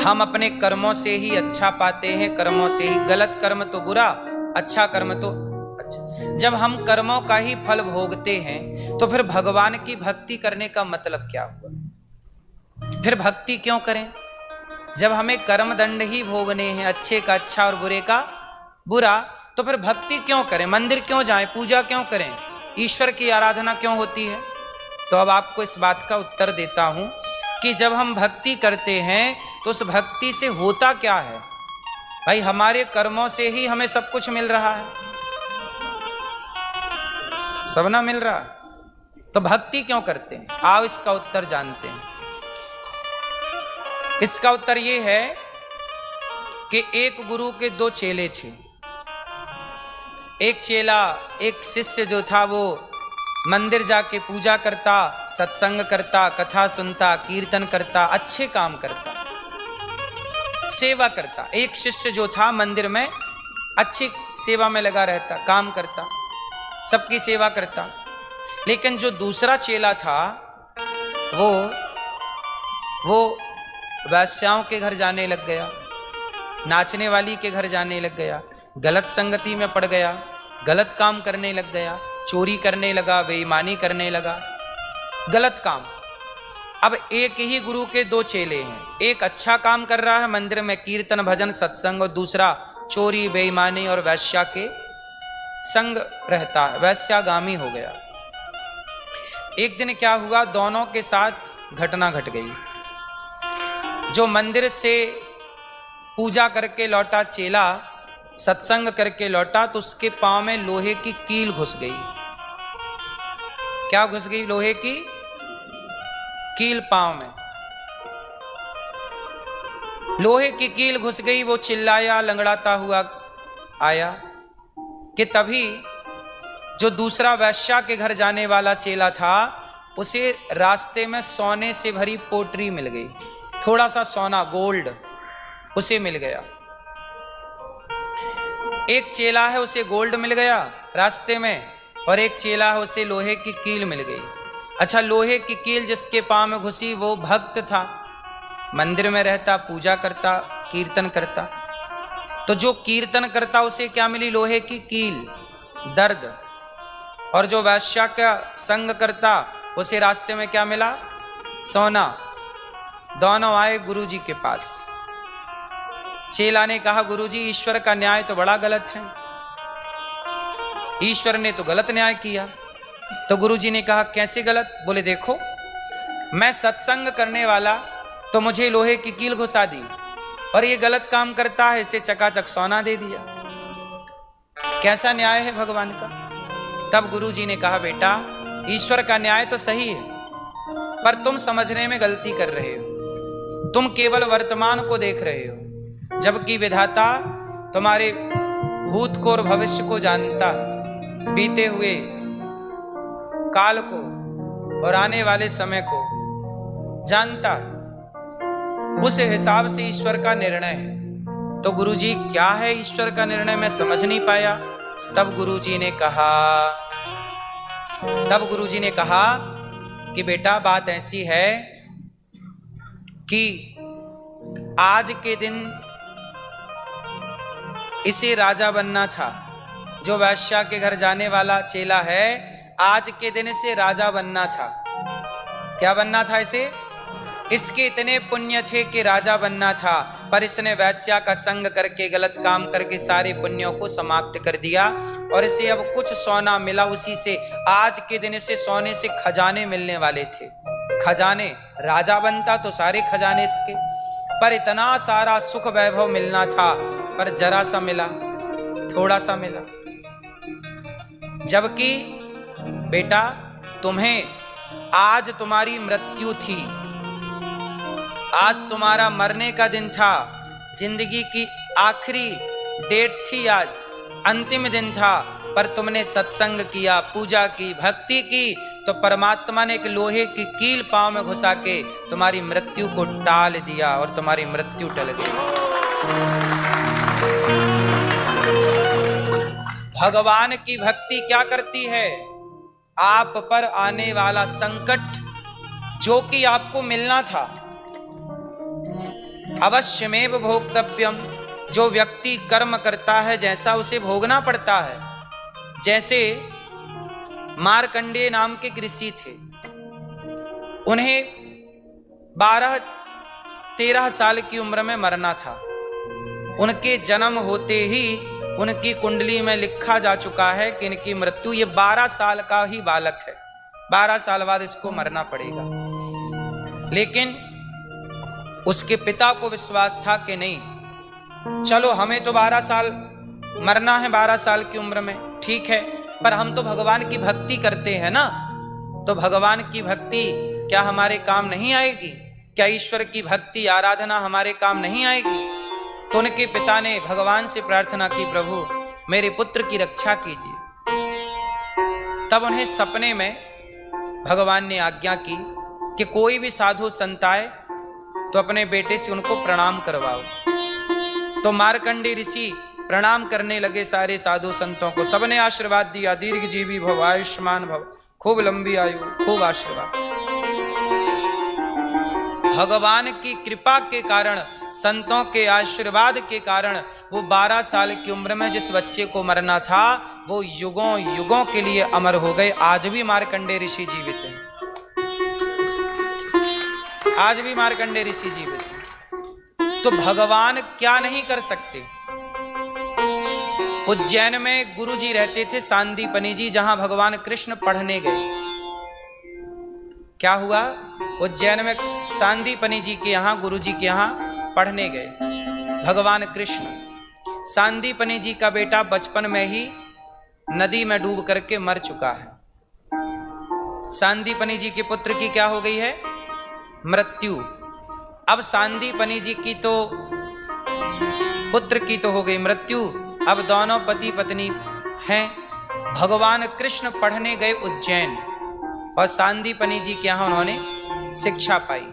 हम अपने कर्मों से ही अच्छा पाते हैं, कर्मों से ही। गलत कर्म तो बुरा, अच्छा कर्म तो अच्छा। जब हम कर्मों का ही फल भोगते हैं तो फिर भगवान की भक्ति करने का मतलब क्या हुआ? फिर भक्ति क्यों करें जब हमें कर्म दंड ही भोगने हैं, अच्छे का अच्छा और बुरे का बुरा? तो फिर भक्ति क्यों करें? मंदिर क्यों जाएं? पूजा क्यों करें? ईश्वर की आराधना क्यों होती है? तो अब आपको इस बात का उत्तर देता हूं कि जब हम भक्ति करते हैं तो उस भक्ति से होता क्या है? भाई हमारे कर्मों से ही हमें सब कुछ मिल रहा है, सब ना मिल रहा, तो भक्ति क्यों करते हैं? आओ इसका उत्तर जानते हैं। इसका उत्तर यह है कि एक गुरु के दो चेले थे। एक चेला, एक शिष्य जो था वो मंदिर जाके पूजा करता, सत्संग करता, कथा सुनता, कीर्तन करता, अच्छे काम करता, सेवा करता। एक शिष्य जो था मंदिर में अच्छी सेवा में लगा रहता, काम करता, सबकी सेवा करता। लेकिन जो दूसरा चेला था वो वैश्याओं के घर जाने लग गया, नाचने वाली के घर जाने लग गया, गलत संगति में पड़ गया, गलत काम करने लग गया, चोरी करने लगा, बेईमानी करने लगा, गलत काम। अब एक ही गुरु के दो चेले हैं, एक अच्छा काम कर रहा है मंदिर में कीर्तन भजन सत्संग, और दूसरा चोरी बेईमानी और वैश्या के संग रहता है, वैश्यागामी हो गया। एक दिन क्या हुआ, दोनों के साथ घटना घट गई। जो मंदिर से पूजा करके लौटा चेला, सत्संग करके लौटा, तो उसके पांव में लोहे की कील घुस गई। क्या घुस गई? लोहे की कील पांव में, लोहे की कील घुस गई। वो चिल्लाया, लंगड़ाता हुआ आया कि तभी जो दूसरा वैश्या के घर जाने वाला चेला था, उसे रास्ते में सोने से भरी पोटरी मिल गई। थोड़ा सा सोना, गोल्ड उसे मिल गया। एक चेला है उसे गोल्ड मिल गया रास्ते में, और एक चेला है उसे लोहे की कील मिल गई। अच्छा, लोहे की कील जिसके पांव में घुसी वो भक्त था, मंदिर में रहता, पूजा करता, कीर्तन करता। तो जो कीर्तन करता उसे क्या मिली? लोहे की कील, दर्द। और जो वैश्या का संग करता उसे रास्ते में क्या मिला? सोना। दोनों आए गुरुजी के पास। चेला ने कहा, गुरुजी ईश्वर का न्याय तो बड़ा गलत है, ईश्वर ने तो गलत न्याय किया। तो गुरुजी ने कहा, कैसे गलत? बोले देखो, मैं सत्संग करने वाला तो मुझे लोहे की कील घुसा दी, और ये गलत काम करता है, इसे चकाचक सोना दे दिया। कैसा न्याय है भगवान का? तब गुरुजी ने कहा, बेटा ईश्वर का न्याय तो सही है, पर तुम समझने में गलती कर रहे हो। तुम केवल वर्तमान को देख रहे हो, जबकि विधाता तुम्हारे भूत को और भविष्य को जानता, बीते हुए काल को और आने वाले समय को जानता है। उस हिसाब से ईश्वर का निर्णय है। तो गुरुजी क्या है ईश्वर का निर्णय? मैं समझ नहीं पाया। तब गुरुजी ने कहा कि बेटा बात ऐसी है कि आज के दिन इसे राजा बनना था। जो वैश्या के घर जाने वाला चेला है, आज के दिन इसे राजा बनना था। क्या बनना था इसे? इसके इतने पुण्य थे कि राजा बनना था, पर इसने वैश्या का संग करके, गलत काम करके सारे पुण्यों को समाप्त कर दिया, और इसे अब कुछ सोना मिला। उसी से आज के दिन इसे सोने से खजाने मिलने वाले थे। खजाने, राजा बनता तो सारे खजाने इसके, पर इतना सारा सुख वैभव मिलना था, पर जरा सा मिला, थोड़ा सा मिला। जबकि बेटा तुम्हें आज तुम्हारी मृत्यु थी, आज तुम्हारा मरने का दिन था, जिंदगी की आखिरी डेट थी, आज अंतिम दिन था, पर तुमने सत्संग किया, पूजा की, भक्ति की, तो परमात्मा ने एक लोहे की कील पांव में घुसा के तुम्हारी मृत्यु को टाल दिया, और तुम्हारी मृत्यु टल गई। भगवान की भक्ति क्या करती है? आप पर आने वाला संकट जो कि आपको मिलना था, अवश्यमेव भोक्तव्यम, जो व्यक्ति कर्म करता है जैसा उसे भोगना पड़ता है। जैसे मार्कंडेय नाम के ऋषि थे, उन्हें 12-13 साल की उम्र में मरना था। उनके जन्म होते ही उनकी कुंडली में लिखा जा चुका है कि इनकी मृत्यु, ये 12 साल का ही बालक है, 12 साल बाद इसको मरना पड़ेगा। लेकिन उसके पिता को विश्वास था कि नहीं, चलो हमें तो 12 साल मरना है, 12 साल की उम्र में, ठीक है, पर हम तो भगवान की भक्ति करते हैं ना, तो भगवान की भक्ति क्या हमारे काम नहीं आएगी? क्या ईश्वर की भक्ति आराधना हमारे काम नहीं आएगी? तो उनके पिता ने भगवान से प्रार्थना की, प्रभु मेरे पुत्र की रक्षा कीजिए। तब उन्हें सपने में भगवान ने आज्ञा की कि कोई भी साधु संत आए तो अपने बेटे से उनको प्रणाम करवाओ। तो मार्कंडेय ऋषि प्रणाम करने लगे सारे साधु संतों को, सबने आशीर्वाद दिया, दीर्घ जीवी भव, आयुष्मान भव, खूब लंबी आयु, खूब आशीर्वाद। भगवान की कृपा के कारण, संतों के आशीर्वाद के कारण वो 12 साल की उम्र में जिस बच्चे को मरना था वो युगों युगों के लिए अमर हो गए। आज भी मार्कंडेय ऋषि जीवित हैं, आज भी मार्कंडेय ऋषि जीवित हैं। तो भगवान क्या नहीं कर सकते। उज्जैन में गुरु जी रहते थे, सांदीपनी जी, जहां भगवान कृष्ण पढ़ने गए। क्या हुआ? उज्जैन में सांदीपनी जी के यहां, गुरु जी के यहां पढ़ने गए भगवान कृष्ण। सांदीपनी जी का बेटा बचपन में ही नदी में डूब करके मर चुका है। सांदीपनी जी के पुत्र की क्या हो गई है? मृत्यु। अब सांदीपनी जी की तो, पुत्र की तो हो गई मृत्यु, अब दोनों पति पत्नी हैं। भगवान कृष्ण पढ़ने गए उज्जैन और सांदीपनी जी के यहां उन्होंने शिक्षा पाई।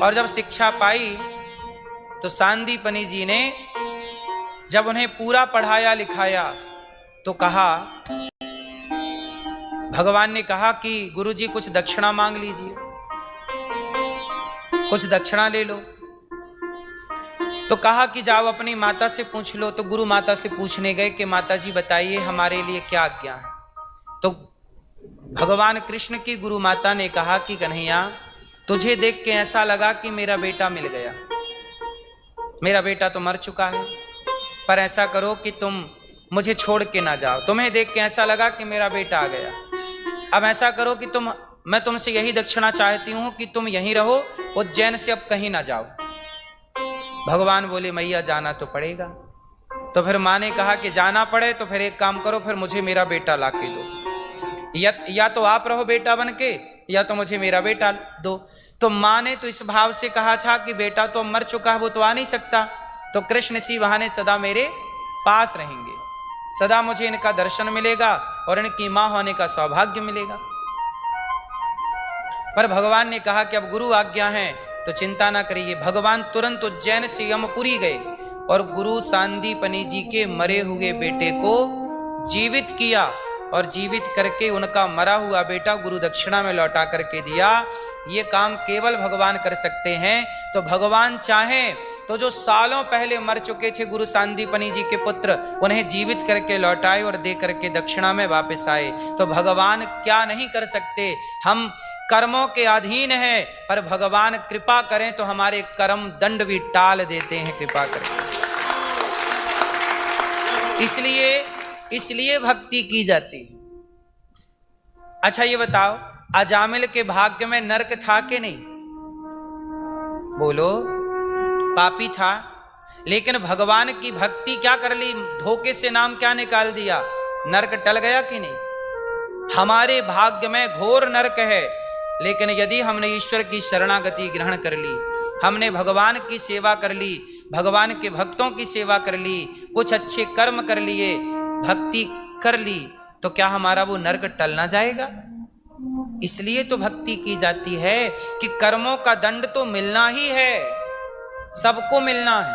और जब शिक्षा पाई तो सांदीपनी जी ने जब उन्हें पूरा पढ़ाया लिखाया तो कहा, भगवान ने कहा कि गुरुजी कुछ दक्षिणा मांग लीजिए, कुछ दक्षिणा ले लो। तो कहा कि जाओ अपनी माता से पूछ लो। तो गुरु माता से पूछने गए कि माता जी बताइए हमारे लिए क्या आज्ञा है। तो भगवान कृष्ण की गुरु माता ने कहा कि कन्हैया, तुझे देख के ऐसा लगा कि मेरा बेटा मिल गया, मेरा बेटा तो मर चुका है, पर ऐसा करो कि तुम मुझे छोड़ के ना जाओ। तुम्हें देख के ऐसा लगा कि मेरा बेटा आ गया, अब ऐसा करो कि मैं तुमसे यही दक्षिणा चाहती हूं कि तुम यहीं रहो, उज्जैन से अब कहीं ना जाओ। भगवान बोले मैया जाना तो पड़ेगा। तो फिर माँ ने कहा कि जाना पड़े तो फिर एक काम करो, फिर मुझे मेरा बेटा ला के दो, या तो आप रहो बेटा बन के, या तो मुझे मेरा बेटा दो। तो माँ ने तो इस भाव से कहा था कि बेटा तो मर चुका है, वो तो आ नहीं सकता, तो कृष्ण इसी बहाने सदा मेरे पास रहेंगे, सदा मुझे इनका दर्शन मिलेगा और इनकी माँ होने का सौभाग्य मिलेगा। पर भगवान ने कहा कि अब गुरु आज्ञा है तो चिंता ना करिए। भगवान तुरंत उज्जैन से यमपुरी गए और गुरु सांदीपनी जी के मरे हुए बेटे को जीवित किया और जीवित करके उनका मरा हुआ बेटा गुरु दक्षिणा में लौटा करके दिया। ये काम केवल भगवान कर सकते हैं। तो भगवान चाहें तो जो सालों पहले मर चुके थे गुरु सांदीपनी जी के पुत्र, उन्हें जीवित करके लौटाए और दे करके दक्षिणा में वापस आए। तो भगवान क्या नहीं कर सकते। हम कर्मों के अधीन हैं, पर भगवान कृपा करें तो हमारे कर्म दंड भी टाल देते हैं कृपा करके। इसलिए भक्ति की जाती। अच्छा ये बताओ, अजामिल के भाग्य में नरक था कि नहीं? बोलो, पापी था, लेकिन भगवान की भक्ति क्या कर ली, धोखे से नाम क्या निकाल दिया, नरक टल गया कि नहीं? हमारे भाग्य में घोर नरक है, लेकिन यदि हमने ईश्वर की शरणागति ग्रहण कर ली, हमने भगवान की सेवा कर ली, भगवान के भक्तों की सेवा कर ली, कुछ अच्छे कर्म कर लिए, भक्ति कर ली, तो क्या हमारा वो नरक टल ना जाएगा? इसलिए तो भक्ति की जाती है कि कर्मों का दंड तो मिलना ही है, सबको मिलना है,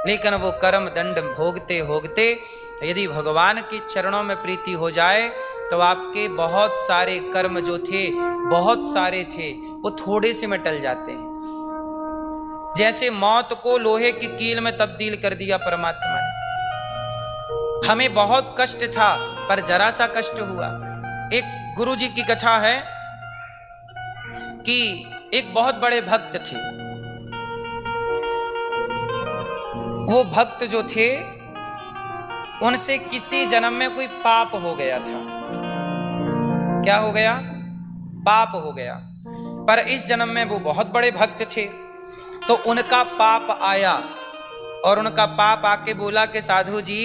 लेकिन वो कर्म दंड भोगते भोगते यदि भगवान के चरणों में प्रीति हो जाए तो आपके बहुत सारे कर्म जो थे, बहुत सारे थे, वो थोड़े से में टल जाते हैं। जैसे मौत को लोहे की कील में तब्दील कर दिया परमात्मा ने। हमें बहुत कष्ट था पर जरा सा कष्ट हुआ। एक गुरुजी की कथा है कि एक बहुत बड़े भक्त थे। वो भक्त जो थे उनसे किसी जन्म में कोई पाप हो गया था। क्या हो गया? पाप हो गया। पर इस जन्म में वो बहुत बड़े भक्त थे, तो उनका पाप आया और उनका पाप आके बोला कि साधु जी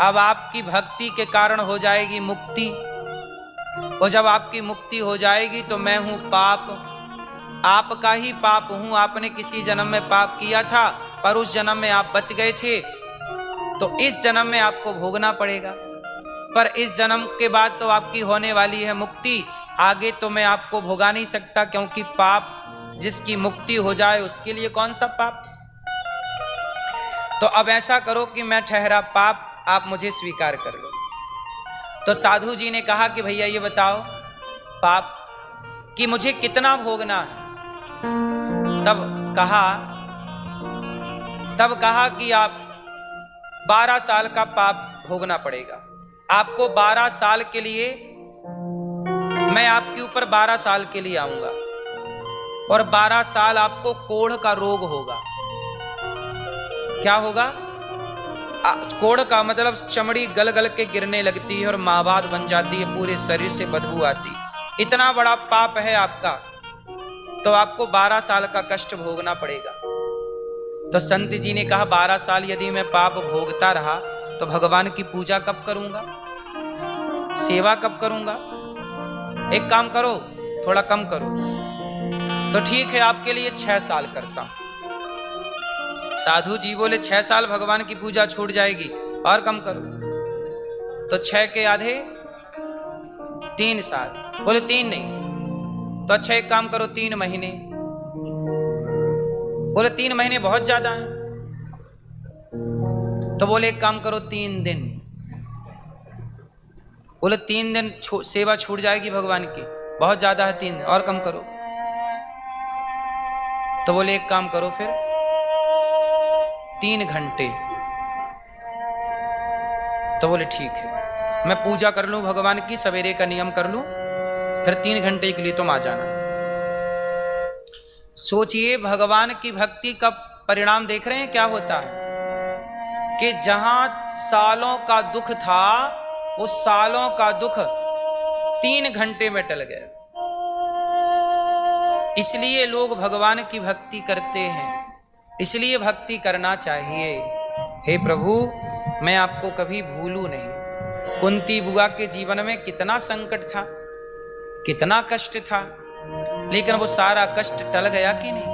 अब आपकी भक्ति के कारण हो जाएगी मुक्ति, और जब आपकी मुक्ति हो जाएगी तो मैं हूं पाप, आपका ही पाप हूं। आपने किसी जन्म में पाप किया था पर उस जन्म में आप बच गए थे, तो इस जन्म में आपको भोगना पड़ेगा। पर इस जन्म के बाद तो आपकी होने वाली है मुक्ति, आगे तो मैं आपको भोगा नहीं सकता, क्योंकि पाप जिसकी मुक्ति हो जाए उसके लिए कौन सा पाप। तो अब ऐसा करो कि मैं ठहरा पाप, आप मुझे स्वीकार कर लो। तो साधु जी ने कहा कि भैया ये बताओ पाप कि मुझे कितना भोगना है। तब कहा कि आप 12 साल का पाप भोगना पड़ेगा आपको। 12 साल के लिए मैं आपके ऊपर 12 साल के लिए आऊंगा, और 12 साल आपको कोढ़ का रोग होगा। क्या होगा? कोढ़ का मतलब चमड़ी गल गल के गिरने लगती है और माबाद बन जाती है, पूरे शरीर से बदबू आती। इतना बड़ा पाप है आपका, तो आपको 12 साल का कष्ट भोगना पड़ेगा। तो संत जी ने कहा 12 साल यदि मैं पाप भोगता रहा तो भगवान की पूजा कब करूंगा, सेवा कब करूंगा? एक काम करो, थोड़ा कम करो। तो ठीक है आपके लिए 6 साल करता हूं। साधु जी बोले 6 साल भगवान की पूजा छूट जाएगी, और कम करो। तो 6 के आधे 3 साल। बोले 3 नहीं, तो अच्छा एक काम करो 3 महीने। बोले 3 महीने बहुत ज्यादा है। तो बोले एक काम करो 3 दिन। बोले 3 दिन सेवा छूट जाएगी भगवान की, बहुत ज्यादा है 3 दिन, और कम करो। तो बोले एक काम करो फिर 3 घंटे। तो बोले ठीक है मैं पूजा कर लूं भगवान की, सवेरे का नियम कर लूं, फिर 3 घंटे के लिए तुम आ जाना। सोचिए भगवान की भक्ति का परिणाम देख रहे हैं क्या होता है कि जहां सालों का दुख था उस सालों का दुख 3 घंटे में टल गया। इसलिए लोग भगवान की भक्ति करते हैं, इसलिए भक्ति करना चाहिए। हे प्रभु मैं आपको कभी भूलूं नहीं। कुंती बुआ के जीवन में कितना संकट था, कितना कष्ट था, लेकिन वो सारा कष्ट टल गया कि नहीं?